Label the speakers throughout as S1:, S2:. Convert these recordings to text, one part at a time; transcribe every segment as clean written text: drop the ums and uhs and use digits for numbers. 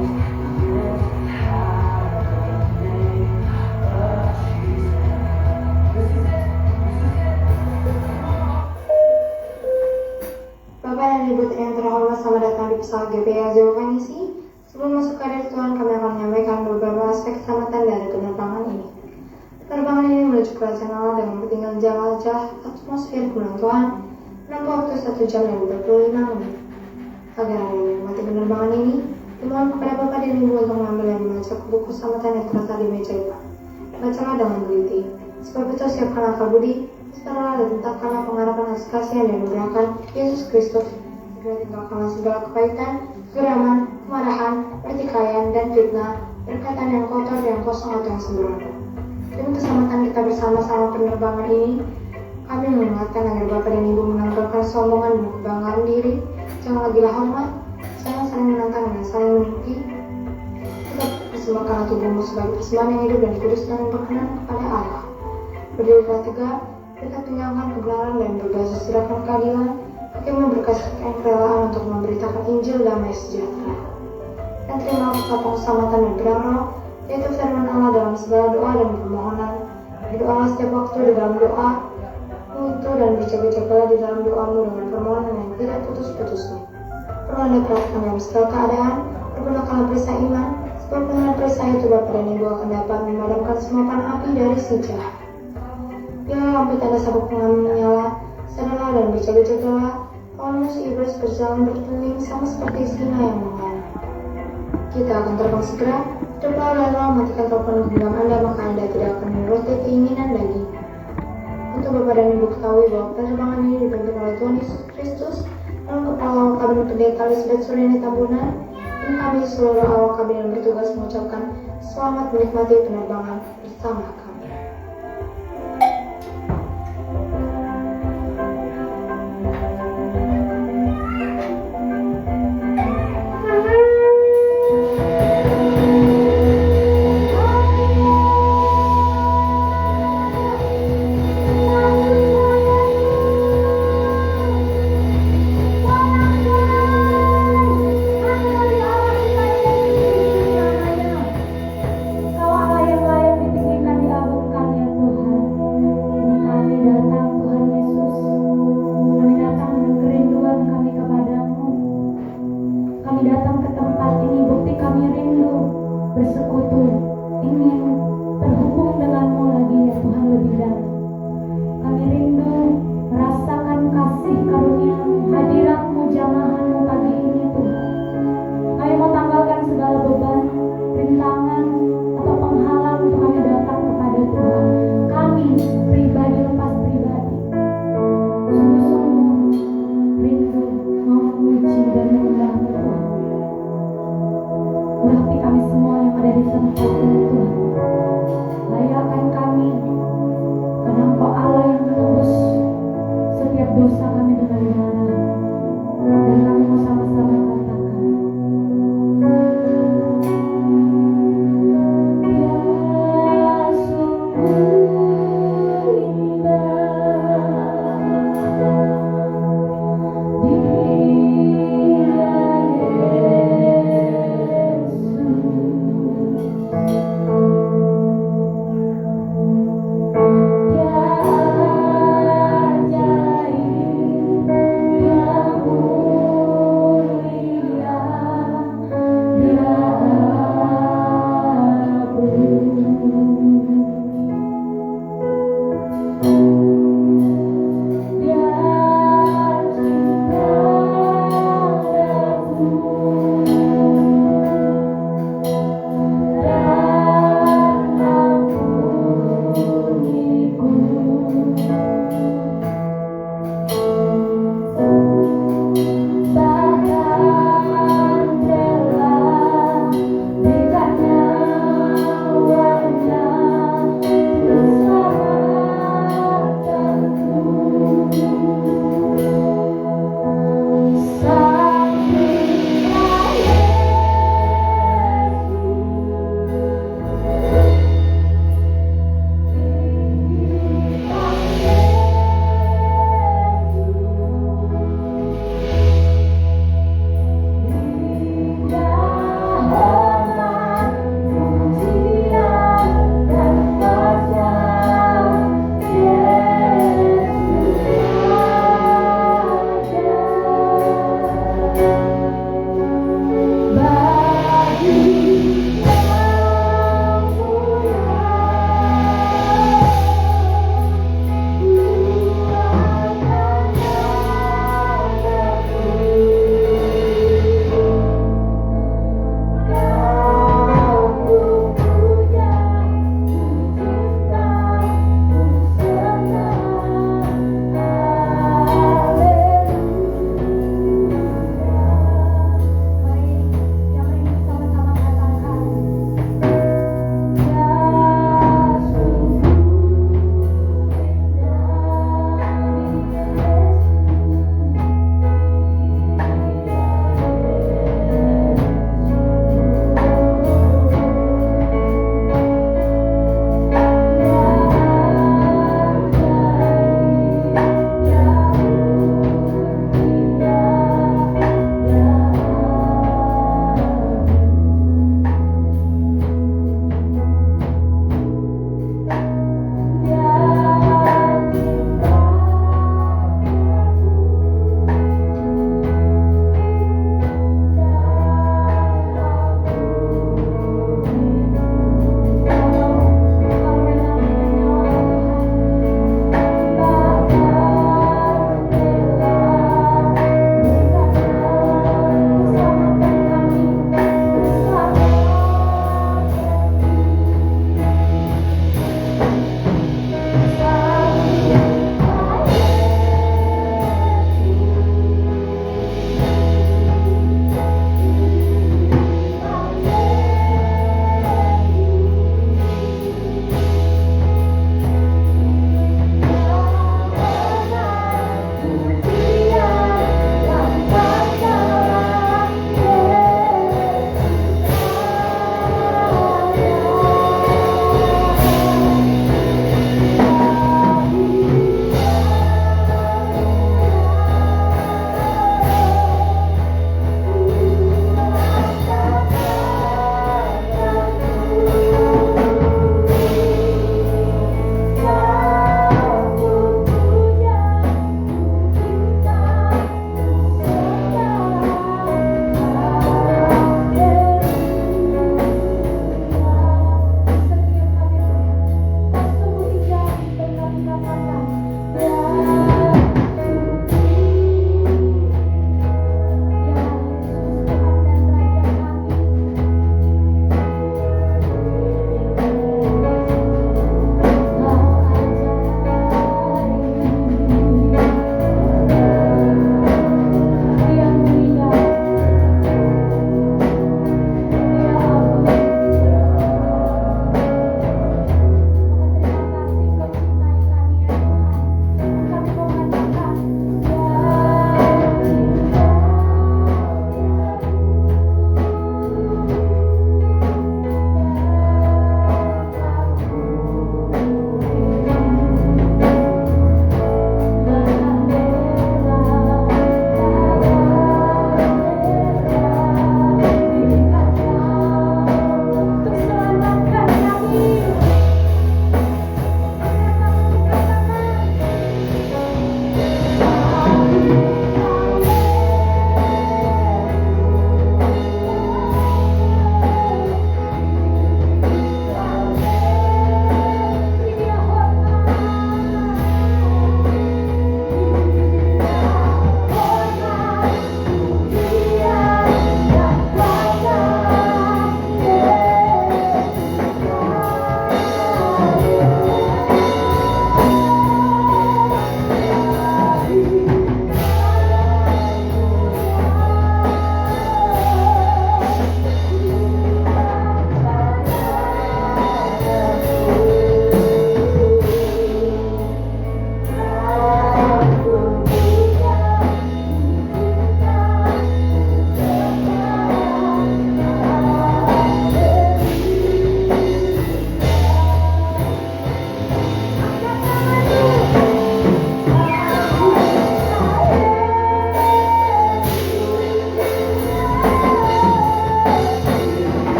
S1: Bapak dan Ibu yang terhormat, selamat datang di pesawat GPA Zero Vanisi. Sebelum masuk ke dari Tuhan, kami akan menyampaikan beberapa aspek keselamatan dari penerbangan ini. Penerbangan ini menuju kerajaan Allah dengan ketinggian jelajah atmosfer bulan Tuhan, menempuh waktu 1 jam dan 25 menit. Agar Anda menikmati penerbangan ini, dimohon kepada Bapak dan Ibu untuk mengambil dan membaca buku keselamatan yang terletak di meja depan. Bacalah dengan teliti, sebab itu siapkan akal budi, setelah dan tetapkanlah pengharapan atas kasih yang dianugerahkan Yesus Kristus. Segera tinggalkanlah segala kepahitan, kegeraman, kemarahan, pertikaian, dan fitnah, perkataan yang kotor, yang kosong, atau yang sembrono. Demi keselamatan kita bersama-sama penerbangan ini, kami mengingatkan agar Bapak dan Ibu menanggalkan sombongan dan kebanggaan diri, jangan lagi hormat, jangan saling menantang dan saling menipu. Tetap persembahkanlah tubuhmu sebagai persembahan yang hidup dan kudus dan berkenan kepada Allah. Berdirilah tegak, tetap tinggalkan kegelaran dan berbasis serahkan keadilan, bagaimana berkasihkan kerelaan untuk memberitakan Injil damai sejahtera. Dan terimalah ketopong keselamatan dan pedang roh, yaitu firman Allah dalam segala doa dan permohonan. Berdoalah setiap waktu di dalam doa itu dan berjaga-jagalah di dalam doamu dengan permohonan yang tidak putus-putusnya. Perlu Anda perhatikan dalam segala keadaan, pergunakanlah perisai iman, sebab dengan perisai itu Bapak dan Ibu akan dapat memadamkan semua panah api dari si jahat. Bila lampu tanda sabuk pengaman menyala, sadarlah dan berjaga-jagalah, lawan musuh iblis berjalan berkeliling sama seperti singa yang mengaum. Kita akan terbang segera, coba lalu matikan telepon genggam Anda, maka Anda tidak akan menuruti keinginan daging. Untuk Bapak dan Ibu ketahui bahwa penerbangan ini dipimpin oleh Tuhan Yesus Kristus, dalam kepala awak kabin pendeta Elizabeth Suryani Tambunan, dan kami seluruh awak kabin yang bertugas mengucapkan selamat menikmati penerbangan bersama kami.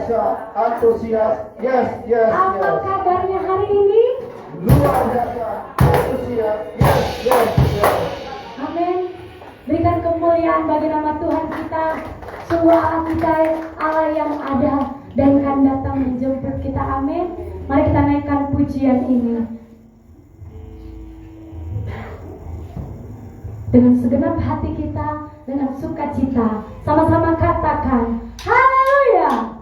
S2: biasa, antusias. Yes.
S3: Apa kabarnya hari ini?
S2: Luar biasa, antusias. Yes.
S3: Amin. Berikan kemuliaan bagi nama Tuhan kita. Sungguh Allah kita, Allah yang ada dan akan datang menjemput kita. Amin. Mari kita naikkan pujian ini dengan segenap hati kita, dengan sukacita. Sama-sama katakan haleluya.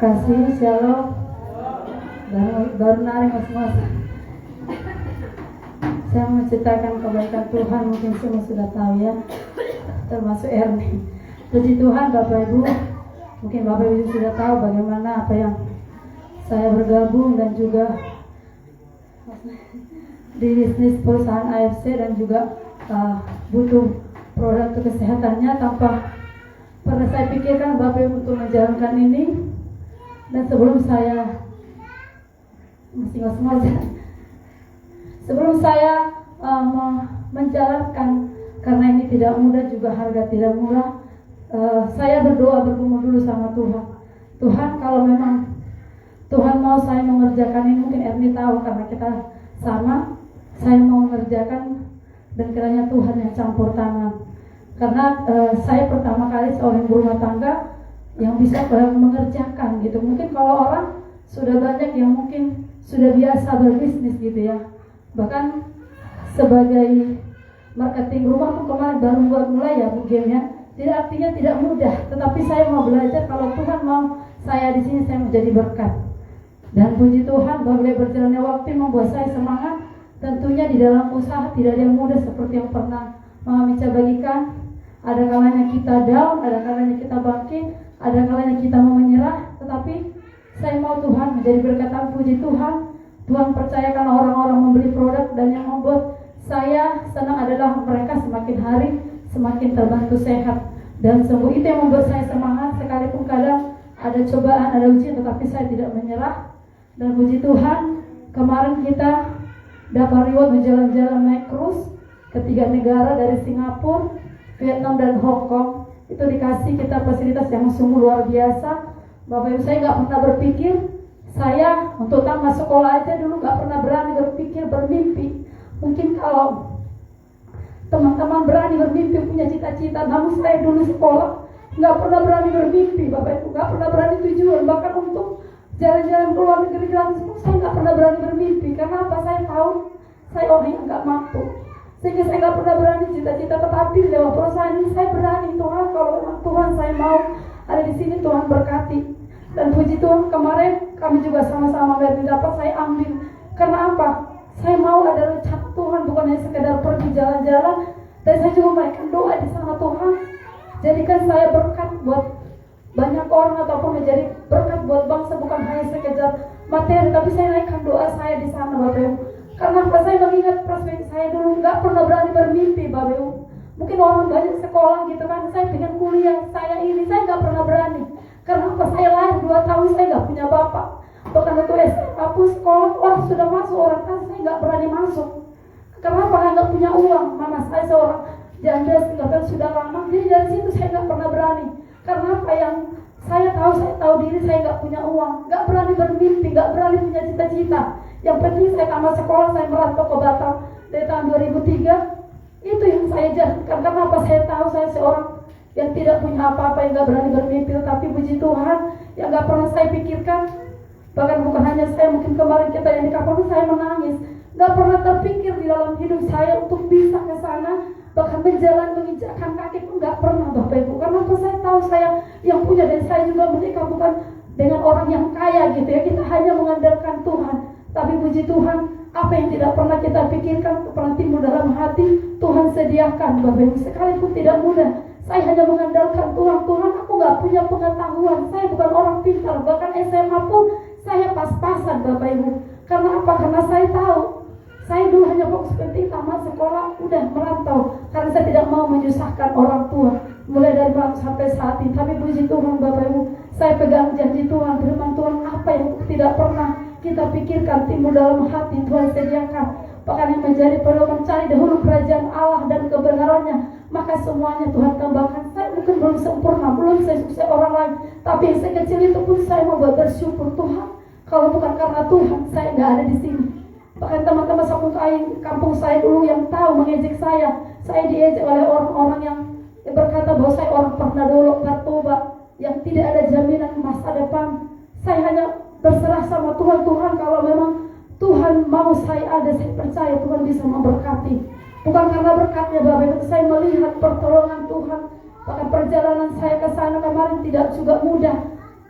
S3: Kasih shalom. Baru nari mas. Saya menceritakan kebaikan Tuhan, mungkin semua sudah tahu ya, termasuk Ernie. Puji Tuhan Bapak Ibu, mungkin Bapak Ibu sudah tahu bagaimana apa yang saya bergabung dan juga di bisnis perusahaan AFC dan juga butuh produk kesehatannya tanpa pernah saya pikirkan Bapak Ibu untuk menjalankan ini. Dan sebelum saya menjalankan, karena ini tidak mudah juga harga tidak murah, saya berdoa bergumul dulu sama Tuhan. Tuhan, kalau memang Tuhan mau saya mengerjakan ini, mungkin Ernie tahu karena kita sama, saya mau mengerjakan dan kiranya Tuhan yang campur tangan. Karena saya pertama kali seorang ibu rumah tangga yang bisa mengerjakan gitu. Mungkin kalau orang sudah banyak yang mungkin sudah biasa berbisnis gitu ya. Bahkan sebagai marketing rumah pun kemarin baru mulai ya Bu Gem ya. Tidak artinya tidak mudah, tetapi saya mau belajar kalau Tuhan mau saya di sini saya menjadi berkat. Dan puji Tuhan bahwa berjalannya waktu membuat saya semangat. Tentunya di dalam usaha tidak ada yang mudah seperti yang pernah Mama Mica bagikan. Ada kalanya kita down, ada kalanya kita bangkit, ada kalanya kita mau menyerah. Tetapi saya mau Tuhan menjadi berkatan, puji Tuhan. Tuhan percayakan orang-orang membeli produk, dan yang membuat saya senang adalah mereka semakin hari semakin terbantu sehat dan sembuh. Itu yang membuat saya semangat, sekalipun kadang ada cobaan, ada ujian, tetapi saya tidak menyerah. Dan puji Tuhan, kemarin kita dapat reward berjalan-jalan naik cruise ke 3 negara dari Singapura, Vietnam dan Hong Kong. Itu dikasih kita fasilitas yang sungguh luar biasa. Bapak Ibu, saya nggak pernah berpikir, saya untuk tamat sekolah aja dulu nggak pernah berani berpikir, bermimpi. Mungkin kalau teman-teman berani bermimpi, punya cita-cita, namun saya dulu sekolah nggak pernah berani bermimpi, Bapak Ibu, nggak pernah berani tujuan, bahkan untuk jalan-jalan ke luar negeri gratis pun saya nggak pernah berani bermimpi. Karena apa? Saya tahu saya orang yang nggak mampu, sehingga saya nggak pernah berani cita-cita. Tetapi lewat perusahaan ini saya berani, Tuhan, kalau memang Tuhan saya mau ada di sini, Tuhan berkati. Dan puji Tuhan, kemarin kami juga sama-sama dapat saya ambil. Karena apa? Saya mau ada rencana Tuhan, bukan hanya sekedar pergi jalan-jalan. Dan saya juga menaikkan doa di sana, Tuhan, jadikan saya berkat buat banyak orang ataupun menjadi berkat buat bangsa, bukan hanya sekedar materi, tapi saya naikkan doa saya di sana, Bapak Ibu. Karena apa? Saya mengingat perspektif saya dulu nggak pernah berani bermimpi, Bapak Ibu. Mungkin orang banyak sekolah gitu kan, saya pengen kuliah, saya ini, saya nggak pernah berani. Karena apa? Saya lahir 2 tahun saya nggak punya bapak. Bahkan waktu SMA pun sekolah orang sudah masuk, orang kan saya nggak berani masuk. Kenapa? Karena nggak punya uang. Mama saya seorang janda tinggal sudah lama, jadi dari situ saya nggak pernah berani. Karena apa? Yang saya tahu diri saya nggak punya uang, nggak berani bermimpi, nggak berani punya cita-cita. Yang penting saya tamat sekolah, saya merantau ke Batam dari tahun 2003. Itu yang saya jalankan. Karena apa? Saya tahu saya seorang yang tidak punya apa-apa, yang nggak berani bermimpi. Tapi puji Tuhan, yang nggak pernah saya pikirkan, bahkan bukan hanya saya, mungkin kemarin kita yang di kapal saya menangis. Nggak pernah terpikir di dalam hidup saya untuk bisa ke sana, bahkan berjalan menginjakkan kaki pun nggak pernah, Bapak Ibu. Karena apa? Saya tahu saya yang punya, dan saya juga menikah bukan dengan orang yang kaya gitu ya. Kita hanya mengandalkan Tuhan. Tapi puji Tuhan, apa yang tidak pernah kita pikirkan, pernah timbul dalam hati, Tuhan sediakan, Bapak Ibu. Sekalipun tidak mudah, saya hanya mengandalkan Tuhan. Tuhan, aku nggak punya pengetahuan, saya bukan orang pintar, bahkan SMA pun saya pas-pasan, Bapak Ibu. Karena apa? Karena saya tahu saya dulu hanya fokus penting tamat sekolah, udah merantau. Karena saya tidak mau menyusahkan orang tua, mulai dari bangsa sampai saat ini. Tapi puji Tuhan, Bapak Ibu, saya pegang janji Tuhan, firman Tuhan, apa yang tidak pernah kita pikirkan timbul dalam hati, Tuhan sediakan. Bahkan yang menjadi perlu mencari dahulu kerajaan Allah dan kebenarannya, maka semuanya Tuhan tambahkan. Saya mungkin belum sempurna, belum sesukses orang lain, tapi yang sekecil itu pun saya mau bersyukur. Tuhan, kalau bukan karena Tuhan, saya nggak ada di sini. Bahkan teman-teman kampung saya dulu yang tahu mengejek saya diejek oleh orang-orang yang berkata bahwa saya orang pernah dulu narkoba, yang tidak ada jaminan masa depan. Saya hanya berserah sama Tuhan. Tuhan, kalau memang Tuhan mau saya ada, saya percaya Tuhan bisa memberkati. Bukan karena berkatnya, Bapak Ibu, saya melihat pertolongan Tuhan. Bahkan perjalanan saya ke sana kemarin tidak juga mudah.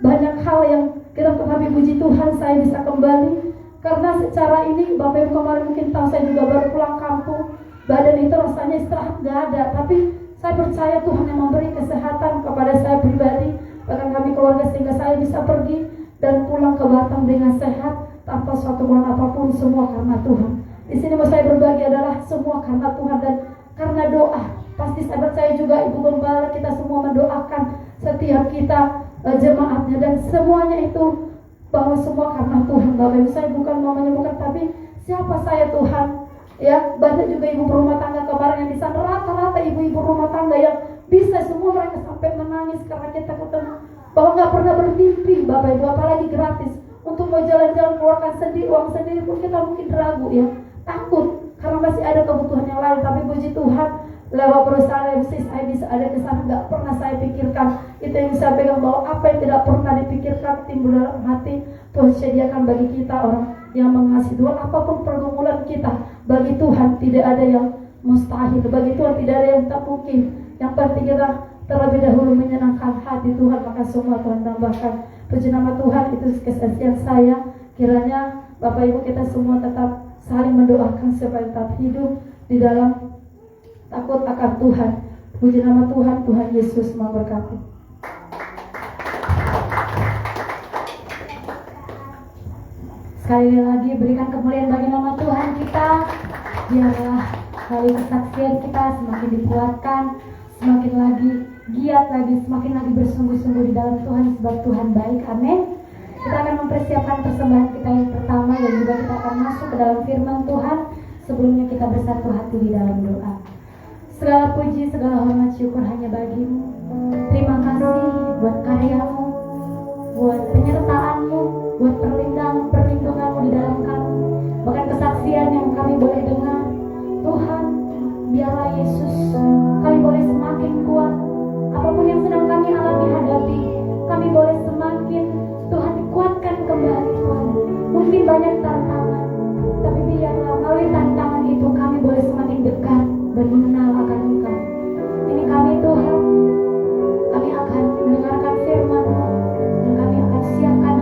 S3: Banyak hal yang kita, tetapi puji Tuhan saya bisa kembali. Karena secara ini, Bapak Ibu kemarin mungkin tahu saya juga baru pulang kampung. Badan itu rasanya istirahat gak ada. Tapi saya percaya Tuhan yang memberi kesehatan kepada saya pribadi. Bahkan kami keluarga, sehingga saya bisa pergi dan pulang ke Batam dengan sehat, tanpa suatu keluhan apapun, semua karena Tuhan. Di sini mau saya berbagi adalah semua karena Tuhan dan karena doa. Pasti saya percaya juga Ibu Gembala, kita semua mendoakan setiap kita jemaatnya, dan semuanya itu bahwa semua karena Tuhan. Bapak Ibu, saya bukan mau menyembuhkan, tapi siapa saya Tuhan? Ya, banyak juga ibu berumah tangga kemarin yang di sana, rata-rata ibu-ibu rumah tangga yang bisa semua mereka sampai menangis karena kita ketemu bahwa nggak pernah bermimpi, Bapak Ibu, apalagi gratis. Untuk mau jalan-jalan keluarkan sendiri, uang sendiri pun kita mungkin ragu ya, takut karena masih ada kebutuhan yang lain. Tapi puji Tuhan, lewat perusahaan MC saya bisa ada ke sana, nggak pernah saya pikirkan. Itu yang saya pegang, bahwa apa yang tidak pernah dipikirkan timbul dalam hati. Tuhan sediakan bagi kita orang yang mengasihi. Tuhan, apapun pergumulan kita, bagi Tuhan tidak ada yang mustahil, bagi Tuhan tidak ada yang tak mungkin. Yang penting kita terlebih dahulu menyenangkan hati Tuhan, maka semua Tuhan tambahkan. Puji nama Tuhan. Itu kesaksian saya. Kiranya Bapak Ibu kita semua tetap saling mendoakan supaya tetap hidup di dalam takut akan Tuhan. Puji nama Tuhan. Tuhan Yesus memberkati. Sekali lagi berikan kemuliaan bagi nama Tuhan kita. Biarlah kali kesaksian kita semakin dikuatkan, semakin lagi giat lagi, semakin lagi bersungguh-sungguh di dalam Tuhan, sebab Tuhan baik. Amin. Kita akan mempersiapkan persembahan kita yang pertama, dan juga kita akan masuk ke dalam firman Tuhan. Sebelumnya kita bersatu hati di dalam doa. Segala puji, segala hormat, syukur hanya bagimu. Terima kasih buat karyamu, buat penyertaanmu, buat perlindunganmu di dalam kami. Bahkan kesaksian yang kami boleh dengar. Tuhan, biarlah Yesus, kami boleh semakin kuat. Apapun yang sedang kami alami hadapi, kami boleh semakin, Tuhan, dikuatkan kembali Tuhan. Mungkin banyak tantangan, tapi biarlah melalui tantangan itu kami boleh semakin dekat dan mengenal akan Engkau. Ini kami Tuhan, kami akan mendengarkan firman-Mu, dan kami akan siapkan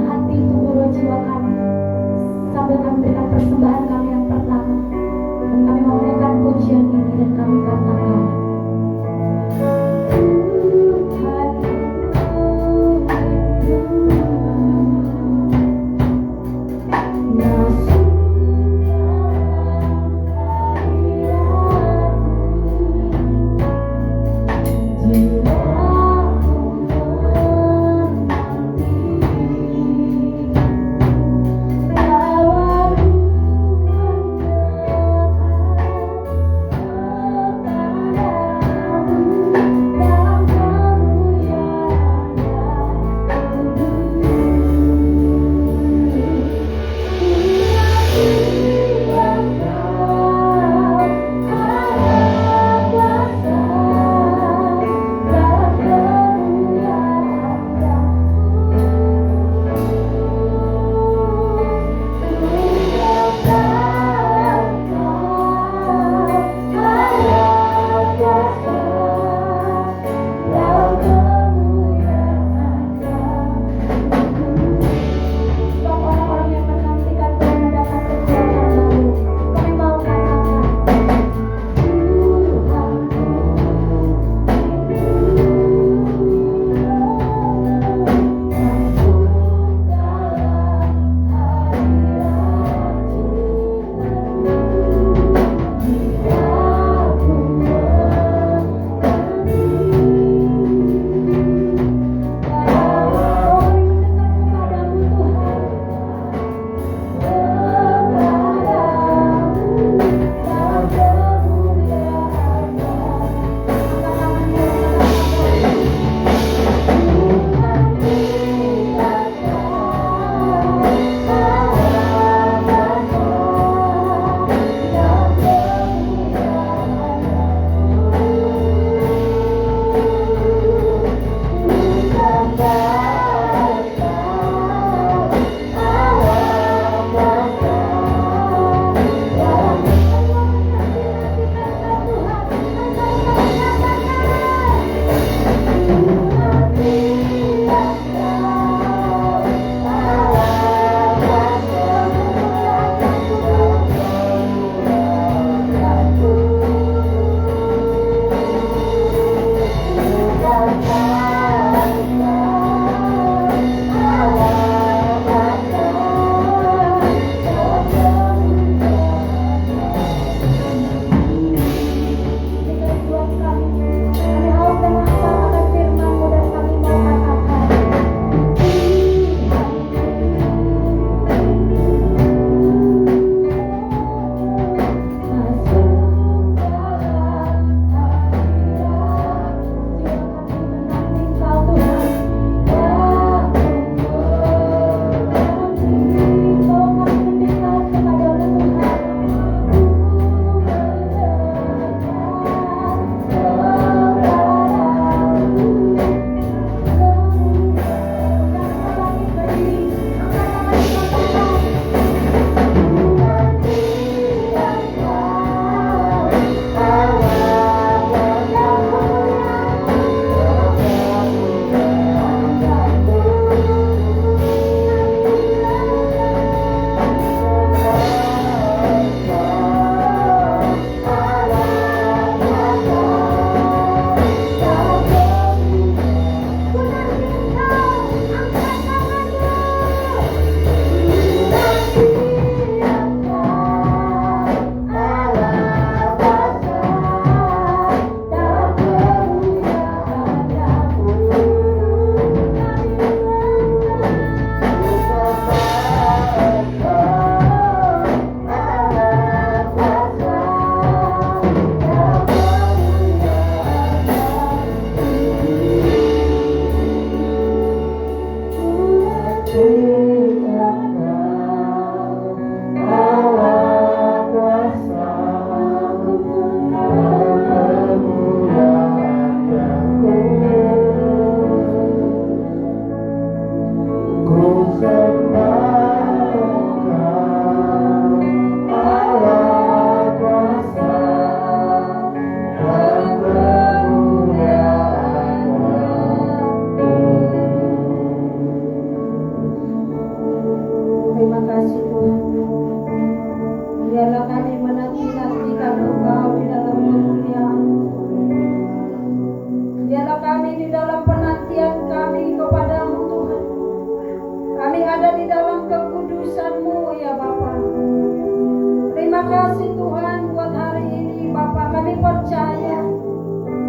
S3: percaya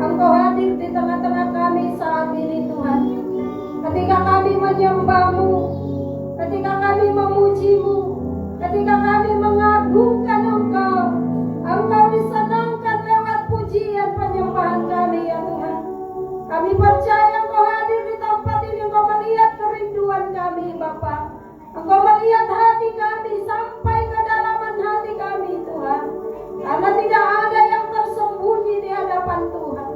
S3: Engkau hadir di tengah-tengah kami saat ini Tuhan. Ketika kami menyembah-Mu, ketika kami memuji-Mu, ketika kami mengagungkan Engkau, Engkau disenangkan lewat pujian penyembahan kami ya Tuhan. Kami percaya Engkau hadir di tempat ini, Engkau melihat kerinduan kami Bapa. Engkau melihat hati kami sampai ke dalaman hati kami Tuhan. Karena tidak ada yang tersembunyi di hadapan Tuhan.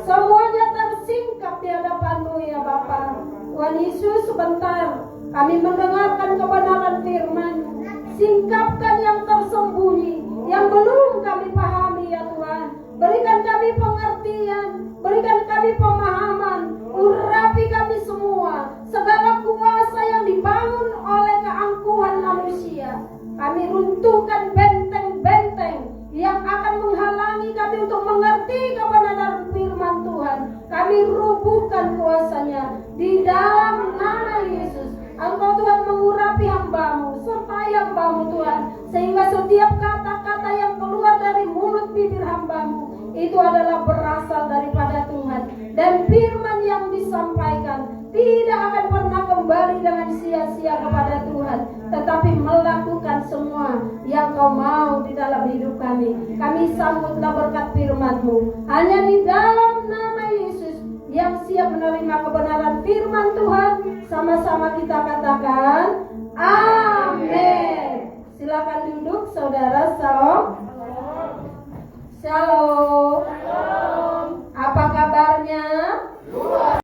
S3: Semuanya tersingkap di hadapan-Mu ya Bapa. Tuhan Yesus, sebentar kami mendengarkan kebenaran firman. Singkapkan yang tersembunyi, yang belum kami pahami ya Tuhan. Berikan kami pengertian, berikan kami pemahaman, urapi kami semua. Segala kuasa yang dibangun oleh keangkuhan manusia, kami runtuhkan benteng-benteng yang akan menghalangi kami untuk mengerti kebenaran firman Tuhan. Kami rubuhkan kuasanya di dalam nama Yesus. Engkau Tuhan mengurapi hamba-Mu, sertai hamba-Mu Tuhan, sehingga setiap kata-kata yang keluar dari mulut bibir hamba-Mu itu adalah berasal daripada Tuhan. Dan firman yang disampaikan tidak akan pernah kembali dengan sia-sia kepada Tuhan, tetapi melakukan semua yang Kau mau di dalam hidup kami. Kami sambutlah berkat firman-Mu. Hanya di dalam nama Yesus yang siap menerima kebenaran firman Tuhan, sama-sama kita katakan amin. Silakan duduk saudara. Shalom. Shalom.